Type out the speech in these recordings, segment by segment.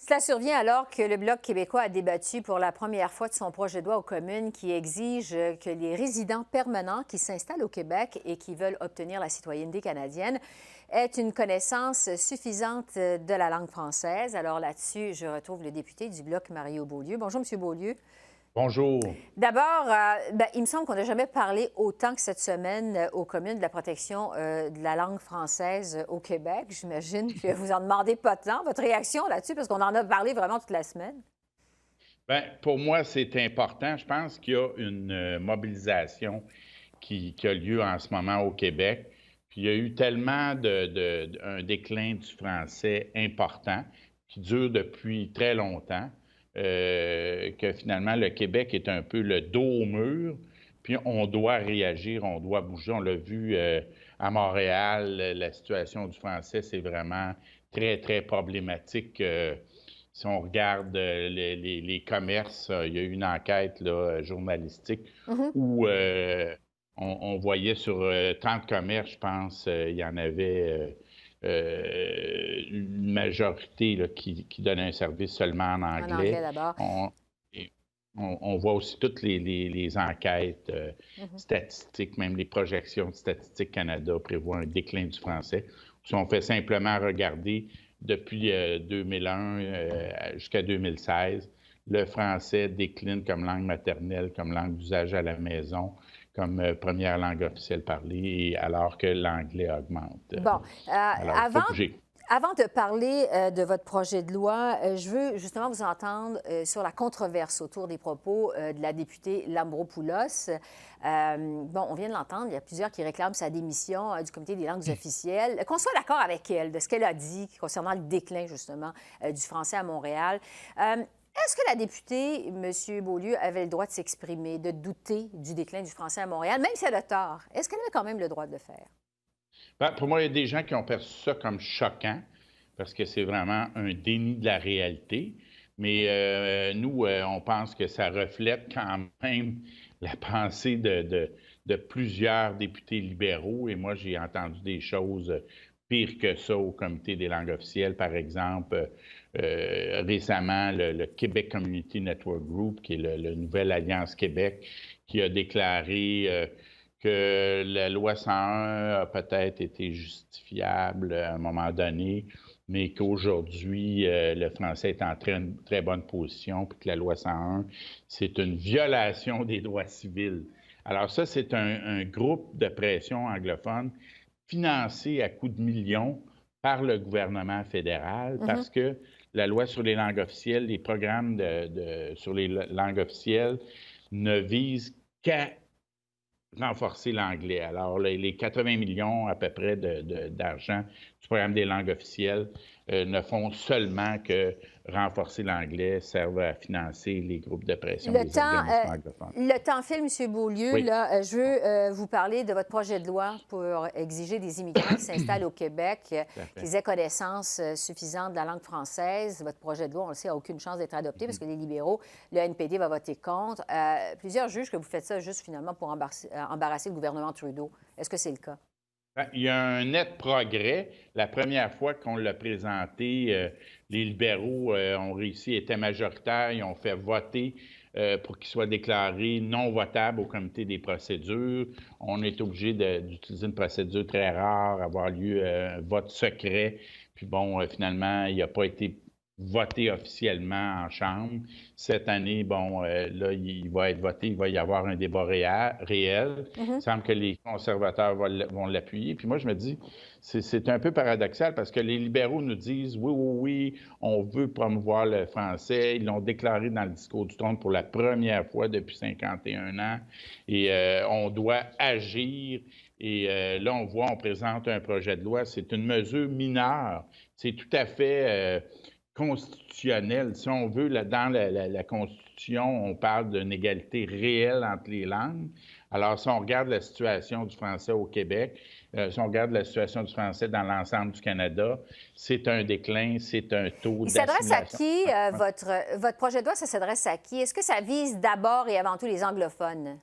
Cela survient alors que le Bloc québécois a débattu pour la première fois de son projet de loi aux communes qui exige que les résidents permanents qui s'installent au Québec et qui veulent obtenir la citoyenneté canadienne aient une connaissance suffisante de la langue française. Alors là-dessus, je retrouve le député du Bloc, Mario Beaulieu. Bonjour, M. Beaulieu. Bonjour. D'abord, il me semble qu'on n'a jamais parlé autant que cette semaine aux communes de la protection de la langue française au Québec. J'imagine que vous en demandez pas tant. Votre réaction là-dessus, parce qu'on en a parlé vraiment toute la semaine. Bien, pour moi, c'est important. Je pense qu'il y a une mobilisation qui a lieu en ce moment au Québec. Puis il y a eu tellement un déclin du français important qui dure depuis très longtemps que finalement, le Québec est un peu le dos au mur. Puis on doit réagir, on doit bouger. On l'a vu à Montréal, la situation du français, c'est vraiment très, très problématique. Si on regarde les commerces, il y a eu une enquête là, journalistique où on voyait sur 30 commerces, je pense, il y en avait une majorité là, qui donnait un service seulement en En anglais. anglais d'abord. On voit aussi toutes les enquêtes statistiques, même les projections de Statistique Canada prévoient un déclin du français. Si on fait simplement regarder depuis 2001 jusqu'à 2016, le français décline comme langue maternelle, comme langue d'usage à la maison, comme première langue officielle parlée, alors que l'anglais augmente. Bon, Alors, il faut bouger. Avant de parler de votre projet de loi, je veux justement vous entendre sur la controverse autour des propos de la députée Lambropoulos. On vient de l'entendre, il y a plusieurs qui réclament sa démission du Comité des langues officielles. Qu'on soit d'accord avec elle de ce qu'elle a dit concernant le déclin, justement, du français à Montréal. Est-ce que la députée, M. Beaulieu, avait le droit de s'exprimer, de douter du déclin du français à Montréal, même si elle a tort? Est-ce qu'elle avait quand même le droit de le faire? Bien, pour moi, il y a des gens qui ont perçu ça comme choquant parce que c'est vraiment un déni de la réalité. Mais nous, on pense que ça reflète quand même la pensée de plusieurs députés libéraux. Et moi, j'ai entendu des choses pires que ça au Comité des langues officielles. Par exemple, récemment, le Québec Community Network Group, qui est le Nouvelle Alliance Québec, qui a déclaré que la loi 101 a peut-être été justifiable à un moment donné, mais qu'aujourd'hui, le français est en très bonne position, puis que la loi 101, c'est une violation des droits civils. Alors ça, c'est un groupe de pression anglophone financé à coups de millions par le gouvernement fédéral, parce que la loi sur les langues officielles, les programmes sur les langues officielles ne visent qu'à renforcer l'anglais. Alors, les 80 millions à peu près d'argent du programme des langues officielles ne font seulement que renforcer l'anglais, servent à financer les groupes de pression des organismes anglophones. Le temps file, M. Beaulieu. Oui. Là, je veux vous parler de votre projet de loi pour exiger des immigrants qui s'installent au Québec qu'ils aient connaissance suffisante de la langue française. Votre projet de loi, on le sait, n'a aucune chance d'être adopté parce que les libéraux, le NPD va voter contre. Plusieurs jugent que vous faites ça juste finalement pour embarrasser le gouvernement Trudeau. Est-ce que c'est le cas? Il y a un net progrès. La première fois qu'on l'a présenté, les libéraux ont réussi, étaient majoritaires, ils ont fait voter pour qu'il soit déclaré non votable au comité des procédures. On est obligé d'utiliser une procédure très rare, avoir lieu un vote secret. Puis bon, finalement, il n'a pas été voté officiellement en Chambre. Cette année, là, il va être voté, il va y avoir un débat réel. Il semble que les conservateurs vont l'appuyer. Puis moi, je me dis, c'est un peu paradoxal parce que les libéraux nous disent, oui, on veut promouvoir le français. Ils l'ont déclaré dans le discours du trône pour la première fois depuis 51 ans. Et on doit agir. Et là, on présente un projet de loi. C'est une mesure mineure. C'est tout à fait constitutionnel. Si on veut, dans la Constitution, on parle d'une égalité réelle entre les langues. Alors, si on regarde la situation du français au Québec, si on regarde la situation du français dans l'ensemble du Canada, c'est un déclin, c'est un taux d'assimilation. Il s'adresse à qui, votre projet de loi, ça s'adresse à qui? Est-ce que ça vise d'abord et avant tout les anglophones?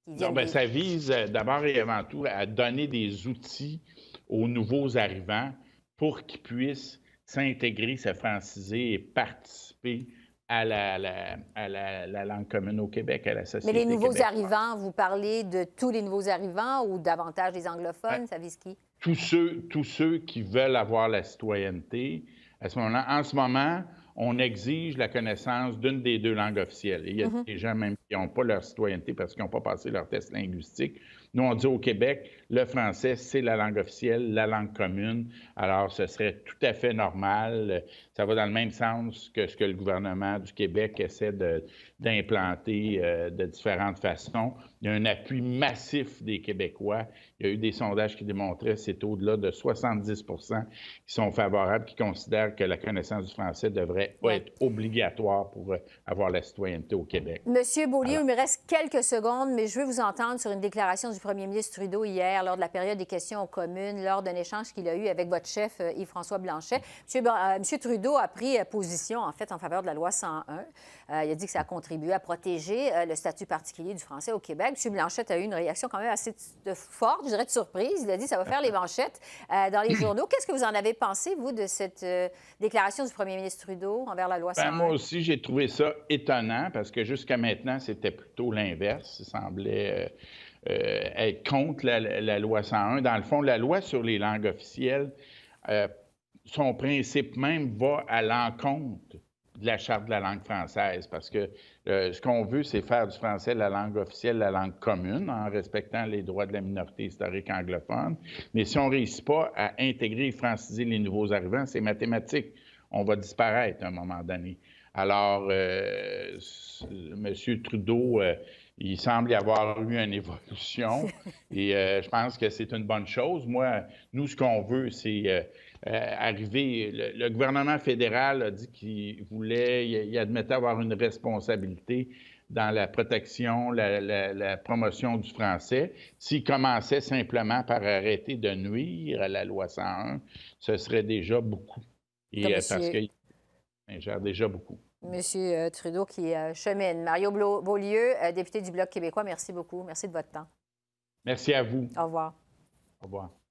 Non, bien, ça vise d'abord et avant tout à donner des outils aux nouveaux arrivants pour qu'ils puissent s'intégrer, se franciser et participer à la langue commune au Québec, à la Mais société les nouveaux québécoise. arrivants, vous parlez de tous les nouveaux arrivants ou davantage des anglophones? Ça vise qui? Tous ceux qui veulent avoir la citoyenneté, à ce moment-là, en ce moment, on exige la connaissance d'une des deux langues officielles. Et il y a des gens même qui n'ont pas leur citoyenneté parce qu'ils n'ont pas passé leur test linguistique. Nous, on dit au Québec, le français, c'est la langue officielle, la langue commune. Alors, ce serait tout à fait normal. Ça va dans le même sens que ce que le gouvernement du Québec essaie d'implanter de différentes façons. Il y a un appui massif des Québécois. Il y a eu des sondages qui démontraient que c'est au-delà de 70 qui sont favorables, qui considèrent que la connaissance du français devrait être obligatoire pour avoir la citoyenneté au Québec. Monsieur Beaulieu, il me reste quelques secondes, mais je veux vous entendre sur une déclaration du premier ministre Trudeau hier, lors de la période des questions aux communes, lors d'un échange qu'il a eu avec votre chef, Yves-François Blanchet. Monsieur Trudeau a pris position, en fait, en faveur de la loi 101. Il a dit que ça a contribué à protéger le statut particulier du français au Québec. M. Blanchet a eu une réaction quand même assez forte, je dirais de surprise. Il a dit que ça va faire les manchettes dans les journaux. Qu'est-ce que vous en avez pensé, vous, de cette déclaration du premier ministre Trudeau envers la loi 101? Moi aussi, j'ai trouvé ça étonnant parce que jusqu'à maintenant, c'était plutôt l'inverse. Il semblait être contre la loi 101. Dans le fond, la loi sur les langues officielles, son principe même va à l'encontre de la Charte de la langue française parce que ce qu'on veut, c'est faire du français la langue officielle, la langue commune, en respectant les droits de la minorité historique anglophone. Mais si on ne réussit pas à intégrer et franciser les nouveaux arrivants, c'est mathématique. On va disparaître à un moment donné. Alors, M. Trudeau, il semble y avoir eu une évolution et je pense que c'est une bonne chose. Nous, ce qu'on veut, c'est arriver. Le gouvernement fédéral a dit il admettait avoir une responsabilité dans la protection, la promotion du français. S'il commençait simplement par arrêter de nuire à la loi 101, ce serait déjà beaucoup. Et parce qu'il gère déjà beaucoup. Monsieur Trudeau qui chemine. Mario Beaulieu, député du Bloc québécois, merci beaucoup. Merci de votre temps. Merci à vous. Au revoir. Au revoir.